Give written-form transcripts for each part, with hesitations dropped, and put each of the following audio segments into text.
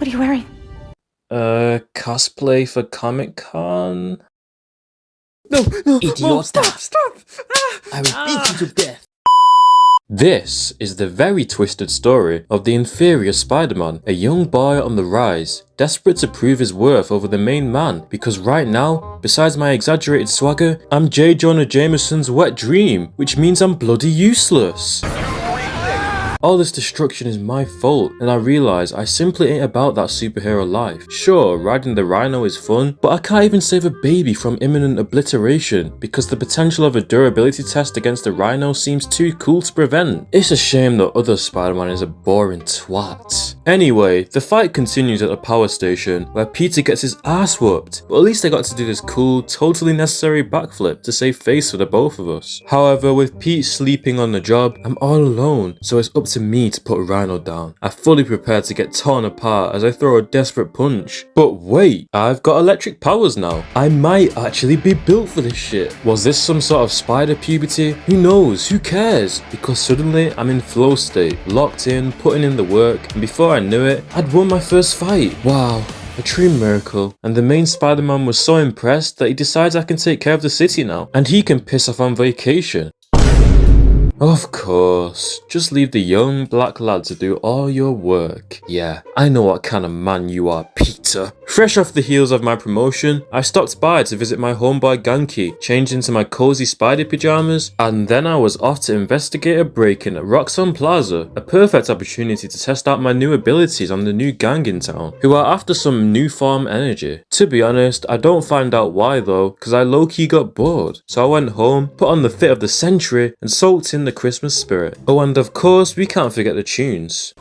What are you wearing? Cosplay for Comic-Con? No, Idiot, Mom, stop. stop! I will beat you to death. This is the very twisted story of the inferior Spider-Man, a young boy on the rise, desperate to prove his worth over the main man, because right now, besides my exaggerated swagger, I'm J. Jonah Jameson's wet dream, which means I'm bloody useless. All this destruction is my fault, and I realise I simply ain't about that superhero life. Sure, riding the rhino is fun, but I can't even save a baby from imminent obliteration because the potential of a durability test against the rhino seems too cool to prevent. It's a shame that other Spider-Man is a boring twat. Anyway, the fight continues at the power station where Peter gets his ass whooped, but at least I got to do this cool, totally necessary backflip to save face for the both of us. However, with Pete sleeping on the job, I'm all alone, so it's up to me to put Rhino down. I fully prepared to get torn apart as I throw a desperate punch. But wait, I've got electric powers now. I might actually be built for this shit. Was this some sort of spider puberty? Who knows? Who cares? Because suddenly I'm in flow state, locked in, putting in the work, and before I knew it, I'd won my first fight. Wow. A true miracle. And the main Spider-Man was so impressed that he decides I can take care of the city now. And he can piss off on vacation. Of course, just leave the young black lad to do all your work. Yeah, I know what kind of man you are, Peter. Fresh off the heels of my promotion, I stopped by to visit my homeboy Ganke, changed into my cozy spider pajamas, and then I was off to investigate a break-in at Roxxon Plaza, a perfect opportunity to test out my new abilities on the new gang in town, who are after some new form energy. To be honest, I don't find out why though, cause I low-key got bored. So I went home, put on the fit of the century, and soaked in the Christmas spirit. Oh, and of course, we can't forget the tunes.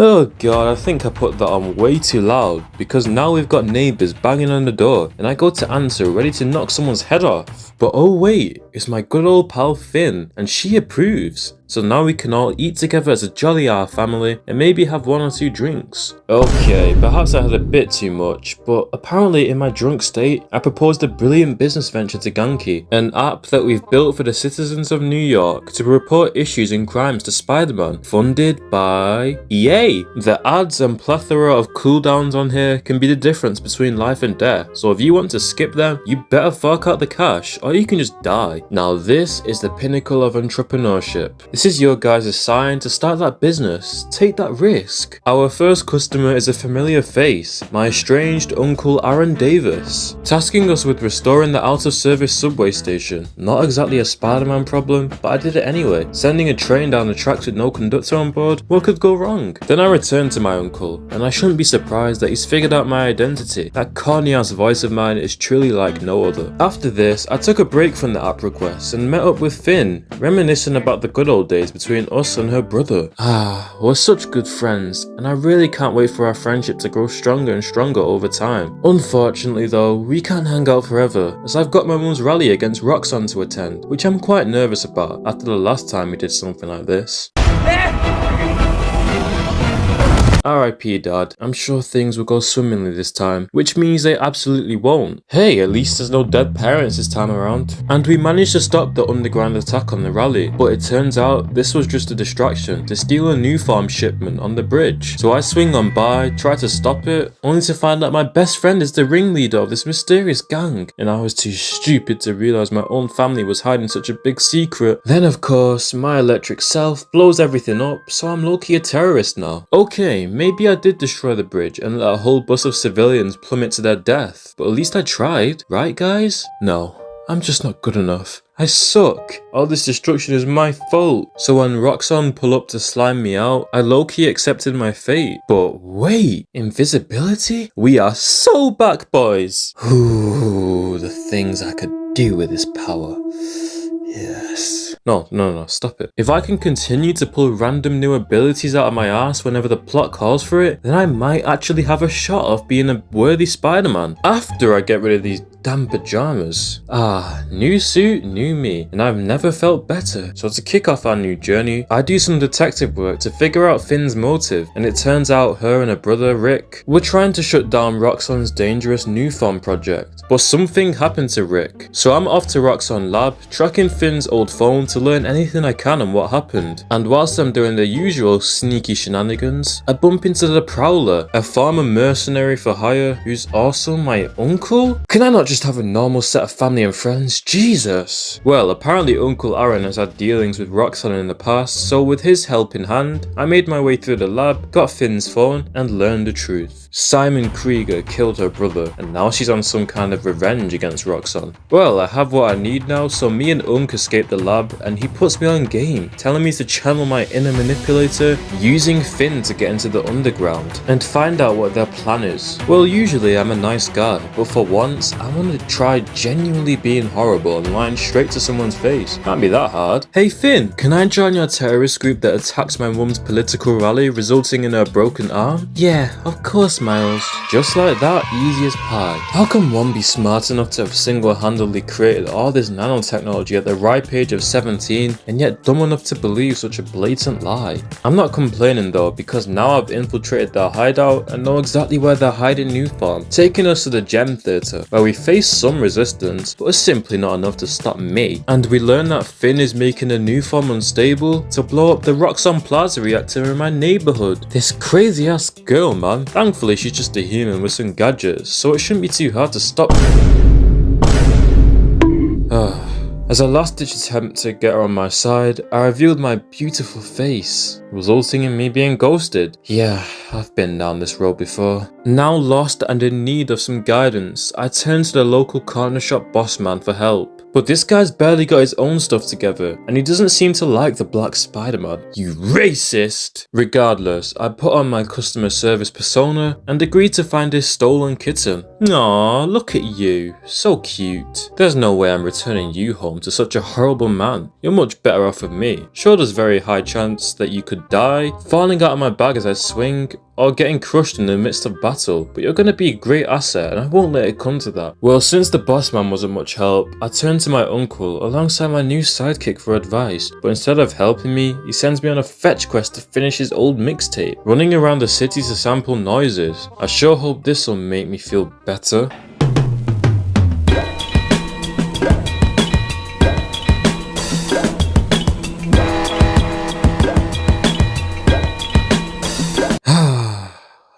Oh god, I think I put that on way too loud, because now we've got neighbours banging on the door, and I go to answer ready to knock someone's head off. But oh wait, it's my good old pal Finn, and she approves. So now we can all eat together as a jolly R family and maybe have 1 or 2 drinks. Okay, perhaps I had a bit too much, but apparently in my drunk state, I proposed a brilliant business venture to Ganke, an app that we've built for the citizens of New York to report issues and crimes to Spider-Man, funded by EA. The ads and plethora of cooldowns on here can be the difference between life and death, so if you want to skip them, you better fork out the cash, or you can just die. Now this is the pinnacle of entrepreneurship. This is your guys' sign to start that business. Take that risk. Our first customer is a familiar face, my estranged uncle Aaron Davis, tasking us with restoring the out-of-service subway station. Not exactly a Spider-Man problem, but I did it anyway. Sending a train down the tracks with no conductor on board, what could go wrong? Then I returned to my uncle, and I shouldn't be surprised that he's figured out my identity. That corny-ass voice of mine is truly like no other. After this, I took a break from the app requests and met up with Finn, reminiscing about the good old days between us and her brother. We're such good friends, and I really can't wait for our friendship to grow stronger and stronger over time. Unfortunately though, we can't hang out forever, as I've got my mum's rally against Roxxon to attend, which I'm quite nervous about after the last time we did something like this. RIP Dad, I'm sure things will go swimmingly this time, which means they absolutely won't. Hey, at least there's no dead parents this time around. And we managed to stop the underground attack on the rally, but it turns out this was just a distraction to steal a new farm shipment on the bridge. So I swing on by, try to stop it, only to find out my best friend is the ringleader of this mysterious gang, and I was too stupid to realise my own family was hiding such a big secret. Then of course, my electric self blows everything up, so I'm low-key a terrorist now. Okay, maybe I did destroy the bridge and let a whole bus of civilians plummet to their death, but at least I tried, right guys? No, I'm just not good enough. I suck. All this destruction is my fault. So when Roxxon pull up to slime me out, I low-key accepted my fate. But wait, invisibility? We are so back, boys. Ooh, the things I could do with this power. Yes. No, stop it. If I can continue to pull random new abilities out of my ass whenever the plot calls for it, then I might actually have a shot of being a worthy Spider-Man. After I get rid of these damn pajamas. Ah, new suit, new me, and I've never felt better. So to kick off our new journey, I do some detective work to figure out Finn's motive, and it turns out her and her brother Rick were trying to shut down Roxxon's dangerous new farm project. But something happened to Rick, so I'm off to Roxxon Lab, tracking Finn's old phone to learn anything I can on what happened. And whilst I'm doing the usual sneaky shenanigans, I bump into the Prowler, a farmer mercenary for hire who's also my uncle? Can I not just have a normal set of family and friends? Jesus! Well, apparently Uncle Aaron has had dealings with Roxxon in the past, so with his help in hand, I made my way through the lab, got Finn's phone, and learned the truth. Simon Krieger killed her brother, and now she's on some kind of revenge against Roxxon. Well, I have what I need now, so me and Unk escape the lab, and he puts me on game, telling me to channel my inner manipulator, using Finn to get into the underground, and find out what their plan is. Well, usually I'm a nice guy, but for once, I want to try genuinely being horrible and lying straight to someone's face. Can't be that hard. Hey Finn, can I join your terrorist group that attacks my mum's political rally, resulting in her broken arm? Yeah, of course, Miles. Just like that, easy as pie. How can one be smart enough to have single-handedly created all this nanotechnology at the ripe age of 17, and yet dumb enough to believe such a blatant lie? I'm not complaining though, because now I've infiltrated their hideout and know exactly where they're hiding New Farm, taking us to the Gem Theatre, where we face some resistance, but it's simply not enough to stop me. And we learn that Finn is making a New Farm unstable to blow up the Roxxon Plaza reactor in my neighborhood. This crazy ass girl, man. Thankfully she's just a human with some gadgets, so it shouldn't be too hard to stop. As a last-ditch attempt to get her on my side, I revealed my beautiful face, resulting in me being ghosted. Yeah, I've been down this road before. Now lost and in need of some guidance, I turned to the local corner shop boss man for help. But this guy's barely got his own stuff together, and he doesn't seem to like the black Spider-Man. You racist! Regardless, I put on my customer service persona and agreed to find his stolen kitten. Aw, look at you. So cute. There's no way I'm returning you home to such a horrible man. You're much better off with me. Sure, there's very high chance that you could die, falling out of my bag as I swing, or getting crushed in the midst of battle, but you're gonna be a great asset and I won't let it come to that. Well, since the boss man wasn't much help, I turned to my uncle alongside my new sidekick for advice, but instead of helping me, he sends me on a fetch quest to finish his old mixtape, running around the city to sample noises. I sure hope this'll make me feel better.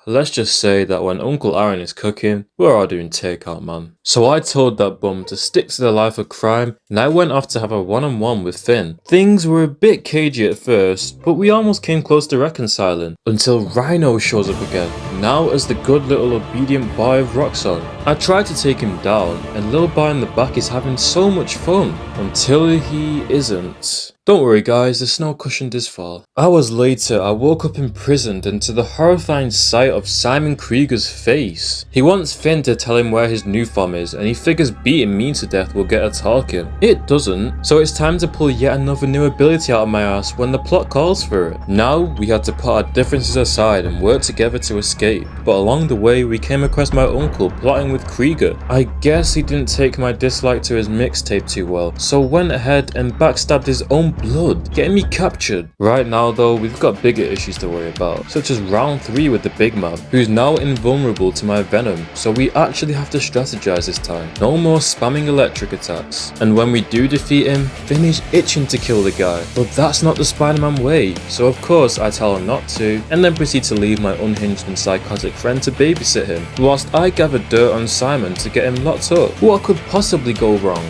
Let's just say that when Uncle Aaron is cooking, we're all doing takeout, man. So I told that bum to stick to the life of crime, and I went off to have a one-on-one with Finn. Things were a bit cagey at first, but we almost came close to reconciling, until Rhino shows up again, now as the good little obedient boy of Roxxon. I tried to take him down, and little boy in the back is having so much fun, until he isn't. Don't worry guys, the snow cushioned his fall. Hours later, I woke up imprisoned and to the horrifying sight of Simon Krieger's face. He wants Finn to tell him where his new farm is, and he figures beating me to death will get her talking. It doesn't, so it's time to pull yet another new ability out of my ass when the plot calls for it. Now, we had to put our differences aside and work together to escape, but along the way we came across my uncle plotting with Krieger. I guess he didn't take my dislike to his mixtape too well, so went ahead and backstabbed his own blood, getting me captured. Right now though, we've got bigger issues to worry about, such as round 3 with the big man, who's now invulnerable to my venom, so we actually have to strategize this time. No more spamming electric attacks. And when we do defeat him, Finn is itching to kill the guy, but that's not the Spider-Man way, so of course I tell him not to, and then proceed to leave my unhinged and psychotic friend to babysit him, whilst I gather dirt on Simon to get him locked up. What could possibly go wrong?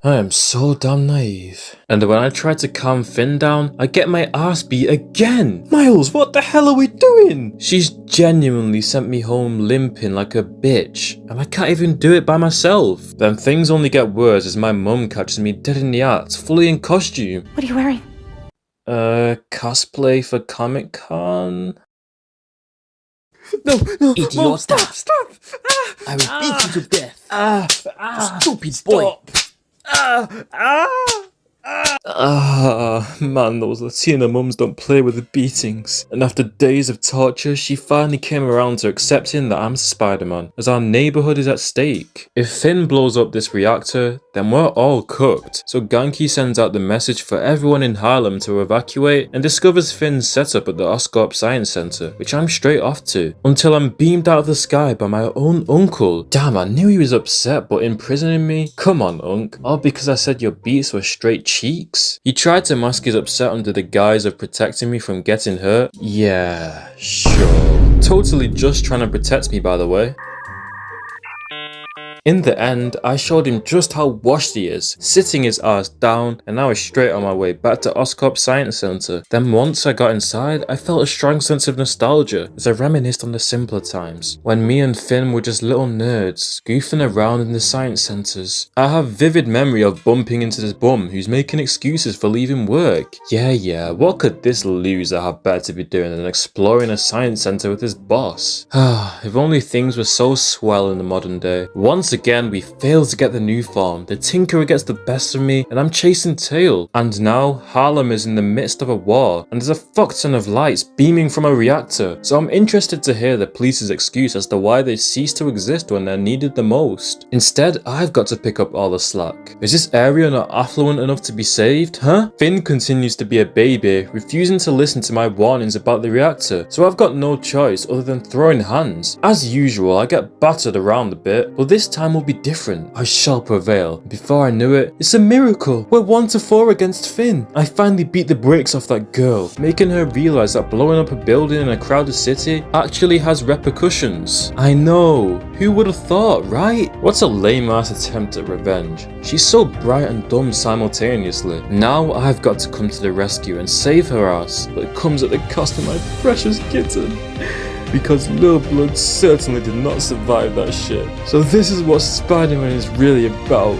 I am so damn naive. And when I try to calm Finn down, I get my ass beat again. Miles, what the hell are we doing? She's genuinely sent me home limping like a bitch, and I can't even do it by myself. Then things only get worse as my mum catches me dead in the act, fully in costume. What are you wearing? Cosplay for Comic Con? No, Idiot. Mom, stop! I will beat you to death. Stupid boy. Stop. Man, those Latina mums don't play with the beatings. And after days of torture, she finally came around to accepting that I'm Spider-Man, as our neighborhood is at stake. If Finn blows up this reactor, then we're all cooked. So Ganke sends out the message for everyone in Harlem to evacuate and discovers Finn's setup at the Oscorp Science Center, which I'm straight off to, until I'm beamed out of the sky by my own uncle. Damn, I knew he was upset, but imprisoning me? Come on, Unc. All because I said your beats were straight cheeks? He tried to mask his upset under the guise of protecting me from getting hurt. Yeah, sure. Totally just trying to protect me, by the way. In the end, I showed him just how washed he is, sitting his ass down, and I was straight on my way back to Oscorp Science Center. Then once I got inside, I felt a strong sense of nostalgia as I reminisced on the simpler times, when me and Finn were just little nerds, goofing around in the science centers. I have vivid memory of bumping into this bum who's making excuses for leaving work. Yeah, what could this loser have better to be doing than exploring a science center with his boss? If only things were so swell in the modern day. Once again, we failed to get the new farm. The Tinkerer gets the best of me, and I'm chasing tail. And now, Harlem is in the midst of a war, and there's a fuck ton of lights beaming from a reactor. So I'm interested to hear the police's excuse as to why they cease to exist when they're needed the most. Instead, I've got to pick up all the slack. Is this area not affluent enough to be saved, huh? Finn continues to be a baby, refusing to listen to my warnings about the reactor, so I've got no choice other than throwing hands. As usual, I get battered around a bit, but this time will be different. I shall prevail. Before I knew it, it's a miracle. We're 1-4 against Finn. I finally beat the brakes off that girl, making her realize that blowing up a building in a crowded city actually has repercussions. I know. Who would have thought, right? What's a lame ass attempt at revenge? She's so bright and dumb simultaneously. Now I've got to come to the rescue and save her ass, but it comes at the cost of my precious kitten. Because Lil Blood certainly did not survive that shit. So this is what Spider-Man is really about.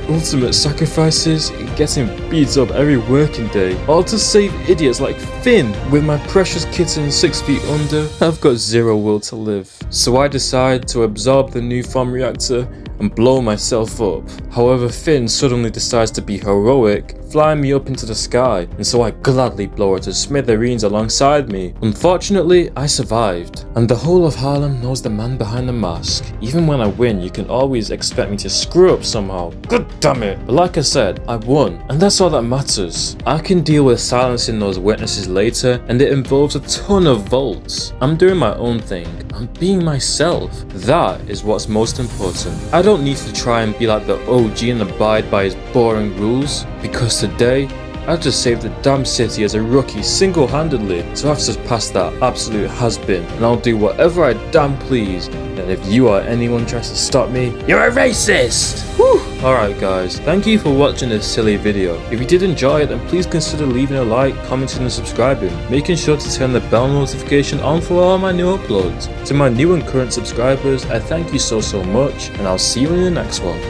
Ultimate sacrifices and getting beat up every working day, all to save idiots like Finn. With my precious kitten 6 feet under, I've got zero will to live. So I decide to absorb the new farm reactor and blow myself up. However, Finn suddenly decides to be heroic, flying me up into the sky, and so I gladly blow her to smithereens alongside me. Unfortunately, I survived, and the whole of Harlem knows the man behind the mask. Even when I win, you can always expect me to screw up somehow. God damn it. But like I said, I won, and that's all that matters. I can deal with silencing those witnesses later, and it involves a ton of volts. I'm doing my own thing. I'm being myself. That is what's most important. I don't need to try and be like the OG and abide by his boring rules, because today, I just saved the damn city as a rookie single-handedly, so I've surpassed that absolute has-been, and I'll do whatever I damn please, and if you or anyone tries to stop me, you're a racist! Whew! Alright guys, thank you for watching this silly video. If you did enjoy it, then please consider leaving a like, commenting and subscribing, making sure to turn the bell notification on for all my new uploads. To my new and current subscribers, I thank you so much, and I'll see you in the next one.